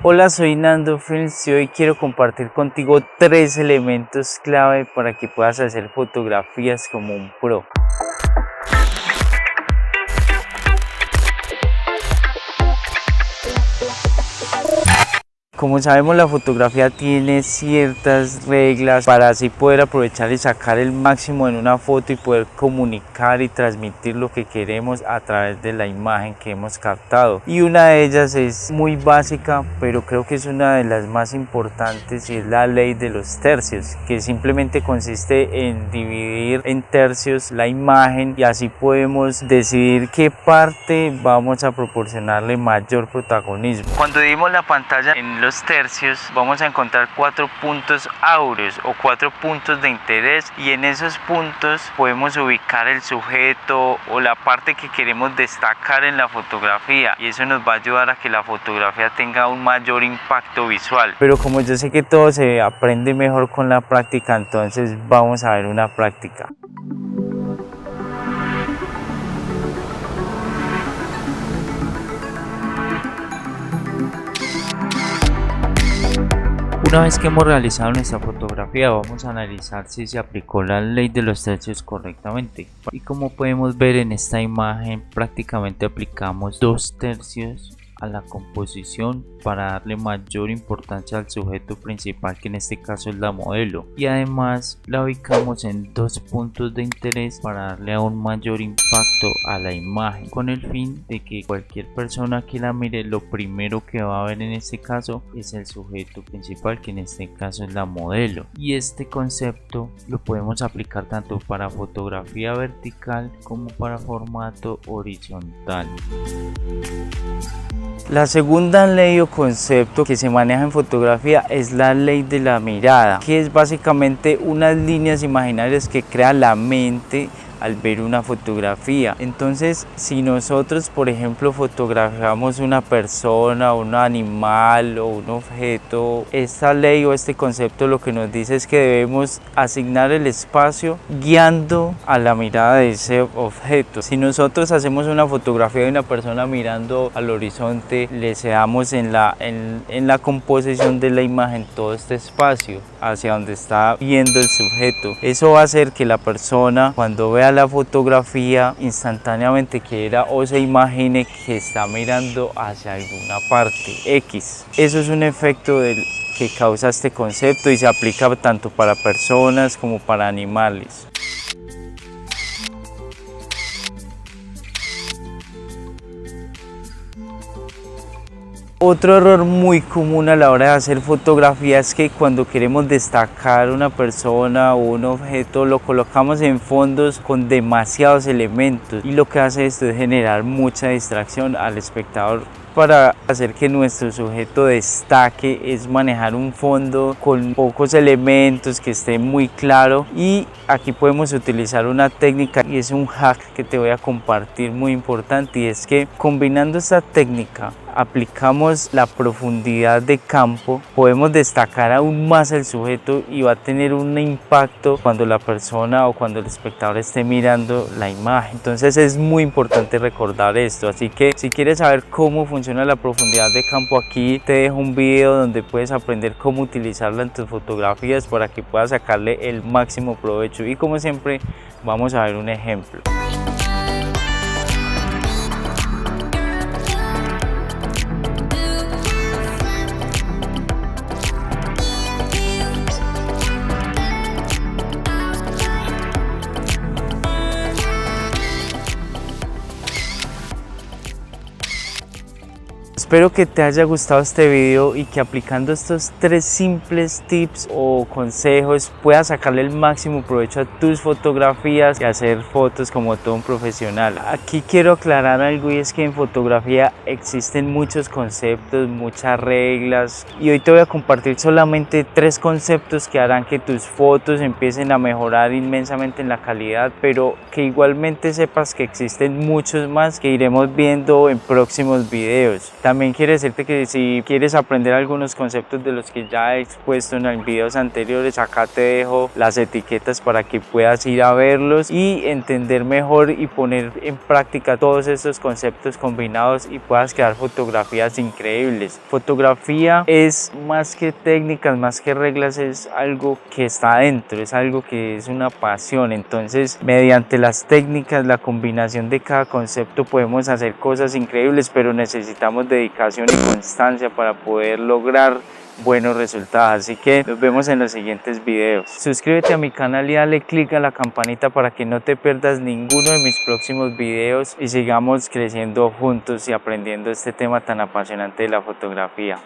Hola, soy Nando Films y hoy quiero compartir contigo 3 elementos clave para que puedas hacer fotografías como un pro. Como sabemos, la fotografía tiene ciertas reglas para así poder aprovechar y sacar el máximo en una foto y poder comunicar y transmitir lo que queremos a través de la imagen que hemos captado. Y una de ellas es muy básica, pero creo que es una de las más importantes, y es la ley de los tercios, que simplemente consiste en dividir en tercios la imagen y así podemos decidir qué parte vamos a proporcionarle mayor protagonismo. Cuando dividimos la pantalla en los tercios, vamos a encontrar 4 puntos áureos o 4 puntos de interés, y en esos puntos podemos ubicar el sujeto o la parte que queremos destacar en la fotografía, y eso nos va a ayudar a que la fotografía tenga un mayor impacto visual. Pero como yo sé que todo se aprende mejor con la práctica, entonces vamos a ver una práctica. Una vez que hemos realizado nuestra fotografía, vamos a analizar si se aplicó la ley de los tercios correctamente. Y como podemos ver en esta imagen, prácticamente aplicamos 2 tercios a la composición para darle mayor importancia al sujeto principal, que en este caso es la modelo, y además la ubicamos en 2 puntos de interés para darle aún mayor impacto a la imagen, con el fin de que cualquier persona que la mire, lo primero que va a ver en este caso es el sujeto principal, que en este caso es la modelo. Y este concepto lo podemos aplicar tanto para fotografía vertical como para formato horizontal. La segunda ley o concepto que se maneja en fotografía es la ley de la mirada, que es básicamente unas líneas imaginarias que crea la mente al ver una fotografía. Entonces, si nosotros, por ejemplo, fotografiamos una persona, un animal o un objeto, esta ley o este concepto lo que nos dice es que debemos asignar el espacio guiando a la mirada de ese objeto. Si nosotros hacemos una fotografía de una persona mirando al horizonte, le cedamos en la composición de la imagen todo este espacio hacia donde está viendo el sujeto. Eso va a hacer que la persona, cuando vea la fotografía, instantáneamente quiera o se imagine que está mirando hacia alguna parte X. Eso es un efecto que causa este concepto y se aplica tanto para personas como para animales. Otro error muy común a la hora de hacer fotografía es que cuando queremos destacar una persona o un objeto, lo colocamos en fondos con demasiados elementos, y lo que hace esto es generar mucha distracción al espectador. Para hacer que nuestro sujeto destaque es manejar un fondo con pocos elementos, que esté muy claro, y aquí podemos utilizar una técnica, y es un hack que te voy a compartir muy importante, y es que combinando esta técnica aplicamos la profundidad de campo, podemos destacar aún más el sujeto y va a tener un impacto cuando la persona o cuando el espectador esté mirando la imagen. Entonces es muy importante recordar esto, así que si quieres saber cómo funciona la profundidad de campo, aquí te dejo un video donde puedes aprender cómo utilizarla en tus fotografías para que puedas sacarle el máximo provecho. Y como siempre, vamos a ver un ejemplo. Espero que te haya gustado este video y que aplicando estos 3 simples tips o consejos puedas sacarle el máximo provecho a tus fotografías y hacer fotos como todo un profesional. Aquí quiero aclarar algo, y es que en fotografía existen muchos conceptos, muchas reglas, y hoy te voy a compartir solamente 3 conceptos que harán que tus fotos empiecen a mejorar inmensamente en la calidad, pero que igualmente sepas que existen muchos más que iremos viendo en próximos videos. También también quiero decirte que si quieres aprender algunos conceptos de los que ya he expuesto en los videos anteriores, acá te dejo las etiquetas para que puedas ir a verlos y entender mejor y poner en práctica todos estos conceptos combinados y puedas crear fotografías increíbles. Fotografía es más que técnicas, más que reglas, es algo que está adentro, es algo que es una pasión. Entonces, mediante las técnicas, la combinación de cada concepto, podemos hacer cosas increíbles, pero necesitamos dedicación y constancia para poder lograr buenos resultados. Así que nos vemos en los siguientes videos. Suscríbete a mi canal y dale click a la campanita para que no te pierdas ninguno de mis próximos videos y sigamos creciendo juntos y aprendiendo este tema tan apasionante de la fotografía.